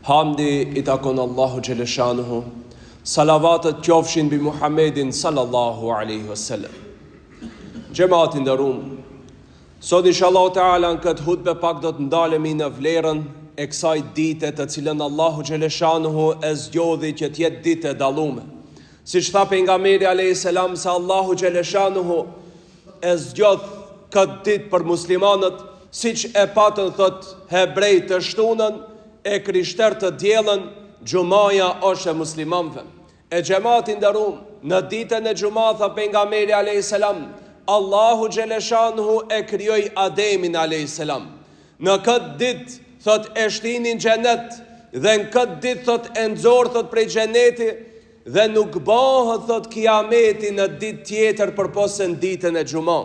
Hamdi i takon Allahu Gjeleshanuhu, salavatet qofshin bi Muhammedin sallallahu alaihi wasallam. Gjematin dhe rumë, sot inshallah ta'ala në këtë hutbe pak do të ndalemi në vlerën e kësaj dite të cilën Allahu Gjeleshanuhu e zgjodhi që tjetë dite dalume. Si që tha pejgamberi alayhi salam se Allahu Gjeleshanuhu e zgjodh këtë ditë për muslimanët, si që e patën thot hebrejt të shtunën, e krishter të djelën, gjumaja është e muslimanëve. E gjematin dërum, në ditën e gjuma, tha pejgamberi alayhi salam, Allahu Gjeleshanuhu e krijoi Ademin alayhi salam. Në këtë ditë, thot e shtinin xhenet, dhe në këtë ditë, thot e nxorr, thot prej xheneti, dhe nuk bëhet, thot kiameti në ditë tjetër përpose në ditën e gjuma.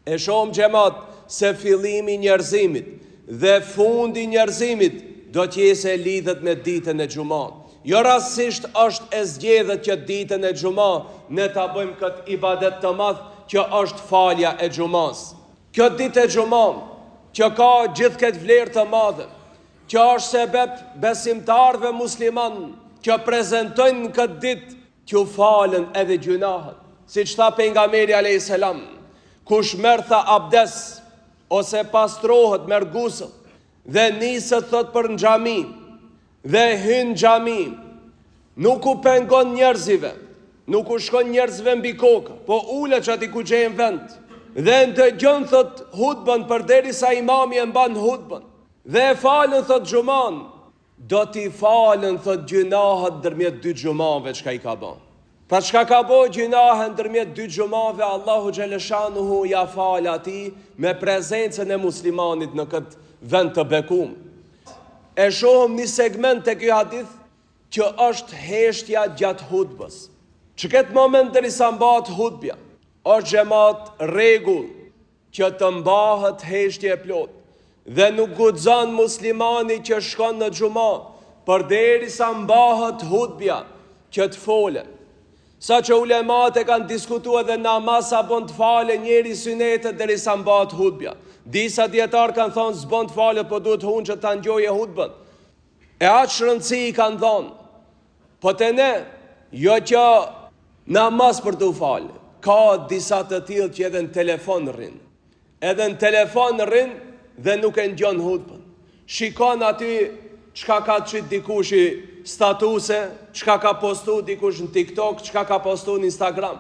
E shohim xhemat se fillimi i njerëzimit dhe fundi i njerëzimit do t'jese lidhet me ditën e gjuma. Jo rasisht është e zgjedhët që ditën e gjuma ne ta bëjmë këtë ibadet të madh që është falja e gjumas. Kjo ditë e gjuma që ka gjithë këtë vlerë të madhe, që është sebeb besimtarve musliman që prezentojnë në këtë ditë që falen edhe gjunahet. Si që tha pejgamberi alayhi salam, kush merr tha abdes ose pastrohet merr gusël dhe nisët thot për në xhami dhe hyn xhami, nuk u pengon njerëzive, nuk u shkon njerëzve mbi kokë, po ulet që ati ku gjejnë vend dhe ndëgjon thot hutbën përderisa imami e mban hutbën dhe e falën thot gjuman, do t'i falën thot gjunahet ndërmjet dy gjumave çka i ka bën. Pra çka ka bën gjunahe ndërmjet dy gjumave, Allahu Gjeleshanuhu ja fal atij me prezencën e muslimanit në këtë vend të bekum. E shohëm një segment të kjo hadith që është heshtja gjatë hutbës. Që këtë moment derisa mbahet hutbja, është xhamat rregull që të mbahet heshtje e plot dhe nuk guxon muslimani që shkon në xhuma përderisa mbahet hutbja që të fole. Sa që ulemat e kanë diskutuar dhe namaz sa bën të fale njeri synetet derisa mbahet hutbja. Disa djetarë kanë thonë s'bën të fale, po duhet hunë që ta ngjoje hutbën. E atë shërëndësi i kanë thonë, po të ne, jo që namaz për të fale, ka disa të tillë që edhe në telefon rrinë. Edhe në telefon rrinë dhe nuk e ngjon hutbën. Shikon aty çka ka qit dikush statuse, çka ka postu dikush në TikTok, çka ka postu në Instagram.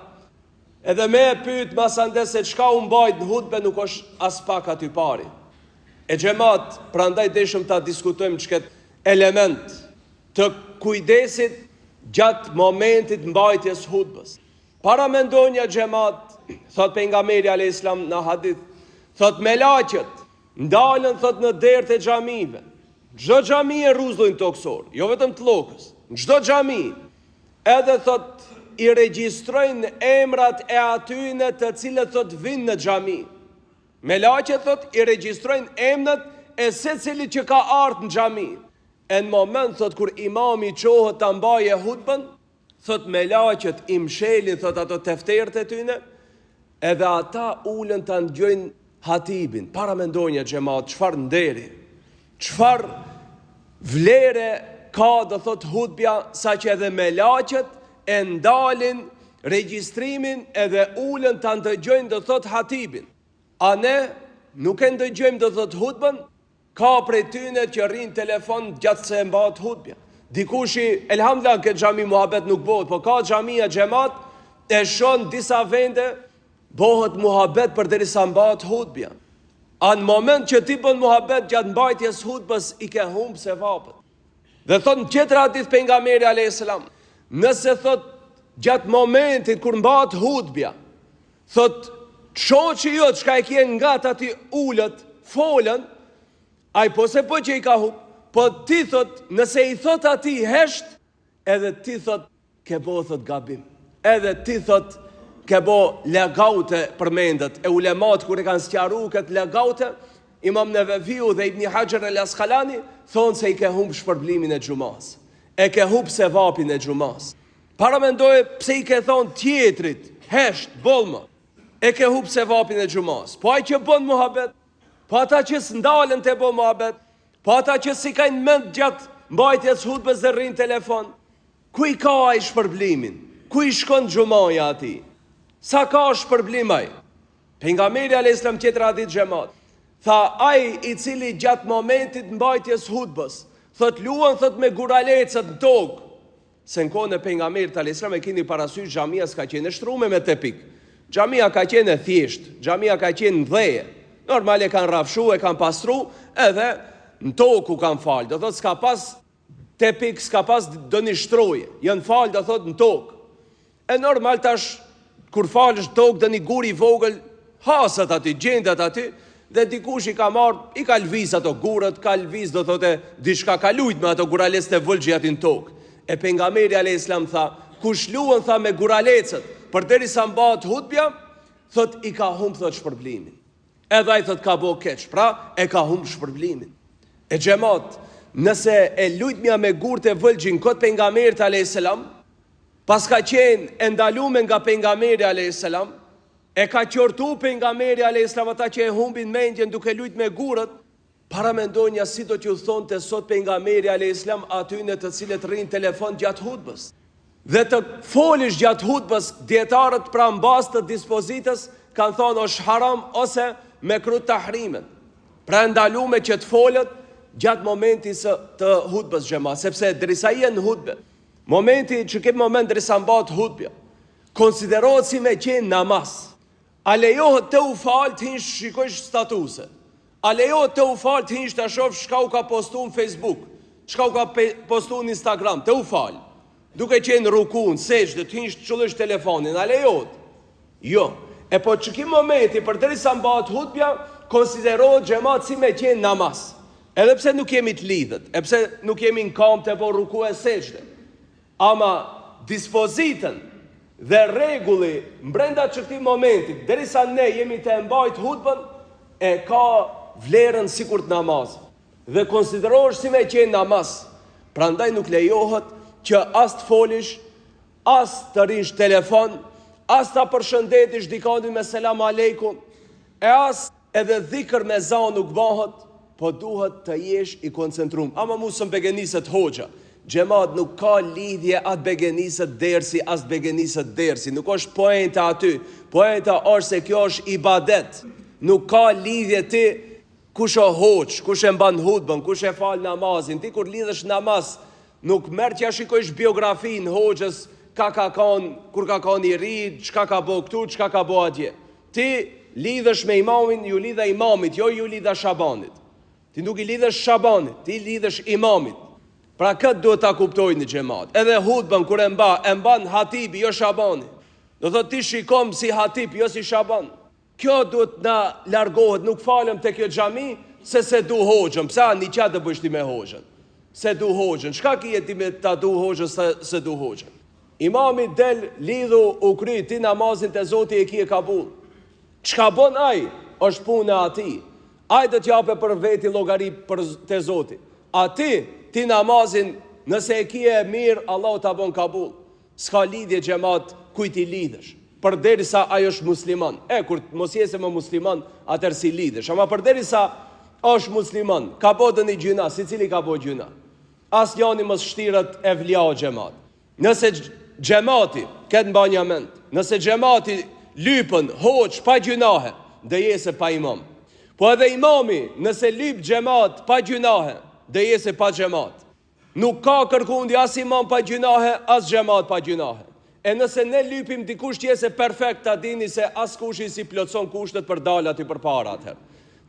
Edhe me e pyet masande se çka u mbajt në hutbe nuk është as pak aty pari. E xhamat, prandaj deshëm ta diskutojmë çket element të kujdesit gjatë momentit mbajtjes hutbës. Para mendonja xhamat, thot pejgamberi alayhis salam në hadith, thot melaqet ndalen thot në derët e xhamive. Çdo xhami e rruzllojnë toksor, jo vetëm të llokës. Çdo xhami edhe thot i regjistrojnë emrat e atyne të cilët thot vinë në xhami. Melaqet thot i regjistrojnë emrat e secilit që ka ardhur në xhami. E në moment thot kur imami qohet ta mbaje hutbën, thot melaqet i mshelin thot ato tefterët e tyne, edhe ata ulen ta ndjojnë hatibin. Para mendonja xhamat, çfarë nderi, çfarë vlere ka do thot hutbja, sa që edhe melaqet e ndalin regjistrimin edhe ulen të ndëgjojnë do thot hatibin. A ne nuk e ndëgjojmë do thot hutbën, ka prej tyne që rrin telefon gjatë se mbahet hutbja. Dikushi, elhamdullah këtë xhami muhabet nuk bëhet, po ka xhamia xhamat e shon disa vende bëhet muhabet përderisa mbahet hutbja. A në moment që ti bën muhabet gjatë mbajtjes hutbës i ke humb sevapet. Dhe thot në tjetër hadith pejgamberi alayhis salam, nëse thot gjatë momentit kur mbahet hutbja, thot shoqi jot çka e kje nga aty ulët, folën, ai po se po që i ka hub, po ti thot nëse i thot atij hesht, edhe ti thot ke bo thot gabim. Edhe ti thot ke bo legaute përmendet. E ulemat kur e kanë sqaruar këtë legaute, Imam Neveviu dhe Ibn Hajar al-Asqalani thonë se i ke humb shpërblimin e xumas. E ke humb sevapin e xumas. Para mendoje pse i ke thonë tjetrit, hesht, bolma. E ke humb sevapin e xumas. Po ai që bën muhabet, po ata që s'ndalen të bën muhabet, po ata që si kanë mend gjatë mbajtjes hutbes dhe rrin telefon. Ku i ka ai shpërblimin? Ku i shkon xhumaja ati? Sa ka shpërblim ai? Pejgamberi alayhis salam tjetër hadith xhamat. Tha ai i cili gjatë momentit mbajtjes hutbes, thot luan thot me guralecët në tokë. Se në kohën e pejgamberit alayhis salam e keni parasysh xhamia s'ka qenë shtrume me tepik. Xhamia ka qenë thjesht, xhamia ka qenë ndheje. Normal e kanë rrafshu, e kanë pastru, edhe në tokë u kanë falë. Do thot s'ka pas tepik, s'ka pas doni shtroje. Janë falë do thot në tokë. E normal tash kur falësh në tokë doni gur i vogël, hasat aty, gjendat aty, dhe dikush i ka marrë, i ka lviz ato gurët, ka lviz do thote diçka ka lujt me ato gurales të vëlgji aty në tokë. E pejgamberi alayhis salam tha, kush luan tha me guralecët, përderisa mbahet hutbja, thot i ka humb thot shpërblimin. Edhe ai thot ka bo keq, pra e ka humb shpërblimin. E xhamat, nëse e lutmja me gurë të vëlgjin kot pejgamberit alayhis salam, pas ka qenë e ndaluar nga pejgamberi alayhis salam, e ka qortu pejgamberi alayhis salam ata që e humbin mendjen duke lut me gurët, para mendonja si do t'ju thonë të sot pejgamberi alayhis salam atyne të cilët rrin telefon gjatë hutbës. Dhe të folish gjatë hutbës, dietarët pra mbas të dispozitës kanë thonë është haram ose mekruh tahrimen. Pra ndaluar që të folët gjatë momentit të hutbës xhamat, sepse derisa je në hutbë, momenti që ke moment derisa mbahet hutbja, konsiderohet si me qenë namaz. A lejohet të u falë të hinsh shikojsh statuse? A lejohet të u falë të hinsh të shofsh çka u ka postu në Facebook, çka u ka postu në Instagram, të u falë? Duke qenë rukun, sejdë, të hinsh të çullësh telefonin, a lejohet? Jo. E po që ki momenti, përderisa mbahet hutbja, konsiderohet xhamat si me qenë namaz. Edhe pse nuk jemi të lidhët, e pse nuk jemi në kam të po ruku e sejdë. Ama dispozitën dhe rregulli brenda çëtij momentit, derisa ne jemi të mbajt hutbën, e ka vlerën sikur të namaz. Dhe konsiderohesh si me qenë namaz. Prandaj nuk lejohet që as të folish, as të rish telefon, as ta përshëndetish dikonin me selam aleikum, e as edhe dhikr me zan nuk bëhet, po duhet të jesh i koncentruar. Ama mos më begeniset hoxha. Xhamat nuk ka lidhje atë begeniset dersi, as begeniset dersi. Nuk është poenta aty. Poenta është se kjo është ibadet. Nuk ka lidhje ti kush o hoç, kush e mban hutbën, kush e fal namazin. Ti kur lidhesh namaz, nuk merr t'ja shikojsh biografin hoxhës, ka kon, kur ka kon i ri, çka ka bo këtu, çka ka bo atje. Ti lidhesh me imamin, ju lidha imamit, jo ju lidha Shabanit. Ti nuk i lidhesh Shabanit, ti lidhesh imamit. Pra këtë duhet ta kuptojnë xhamat. Edhe hutbën kur e mban hatibi, jo Shabani. Do thotë ti shikom si hatib, jo si Shaban. Kjo duhet na largohet, nuk falem te kjo xhami se du hoxhën. Pse ani çfarë do bësh ti me hoxhën? Se du hoxhën. Çka ke ti me ta du hoxhën se du hoxhën? Imami del lidhu u kry ti namazin te Zoti e ki e kabull. Çka bën ai? Është puna e atij. Ai do t'jape për veti llogari për te Zoti. Ti namazin, nëse e kje e mirë, Allah ta bon kabull. S'ka lidhje xhamat kujt i lidhesh. Përderisa ai është musliman. Kur mos jese më musliman, atëherë si lidhesh. Ama përderisa është musliman, ka bo dëni gjuna, si cili ka bo gjuna. As njani mos shtiret e vlia o xhamat. Nëse xhamati, këtë mbanja mend, nëse xhamati lypën, hoq, pa gjunahe, dhe jese pa imam. Po edhe imami, nëse lyp xhamat pa gjunahe, dhe jese pa xhamat. Nuk ka kërkundi as imam pa gjunahe, as xhamat pa gjunahe. E nëse ne lypim dikush tjese perfekt, ta dini se as kush i si plotson kushtet për dalat i për para atëherë.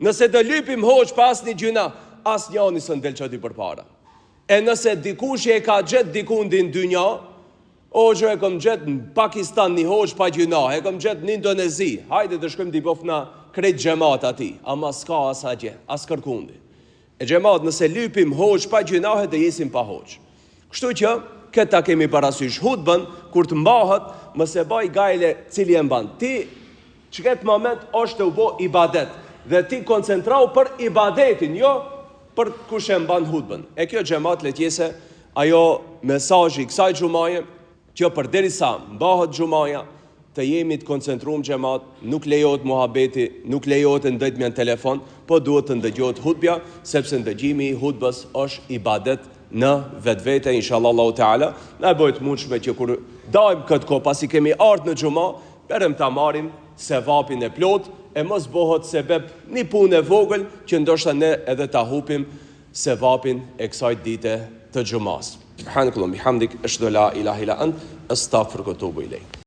Nëse do lypim hoq pa as një gjuna, as njani së ndel qëti për para. E nëse dikush e ka gjet dikundin dynja, hoqë e kom gjet në Pakistan një hoq pa gjuna, e kom gjet në Indonezi, hajde të shkëm t'i bofna krejt gjemat ati, ama s'ka as agje, as kërkundi. E gjemat, nëse lypim hoq pa gjunahe, dhe jesim pa hoq. Kështu që, këta kemi parasysh hutbën, kur të mbahet, mëse baj gajle cili e mban. Ti, që këtë moment, është të u bo ibadet, dhe ti koncentrau për ibadetin, jo për kush e mban hutbën. E kjo gjemat letjese, ajo mesazhi kësaj xumaje, që përderisa mbahet xumaja, të jemi të koncentruar xhamat, nuk lejohet muhabeti, nuk lejohet ndëjtmja në telefon, po duhet të ndëgjohet hutbja, sepse ndëgjimi i hutbës është ibadet në vetvete, inshallah Allahu Teala, na bëhet mundshme që kur dajmë këtë kohë, pasi kemi ardhur në xhumë, berëm ta marrim sevapin e plot, e mos bëhet sebeb një punë e vogël që ndoshta ne edhe ta hupim sevapin e kësaj dite të xhumas. Subhanakallahumma bihamdik, ashhadu la ilaha illa ant, astaghfiruka wa atubu ilayk.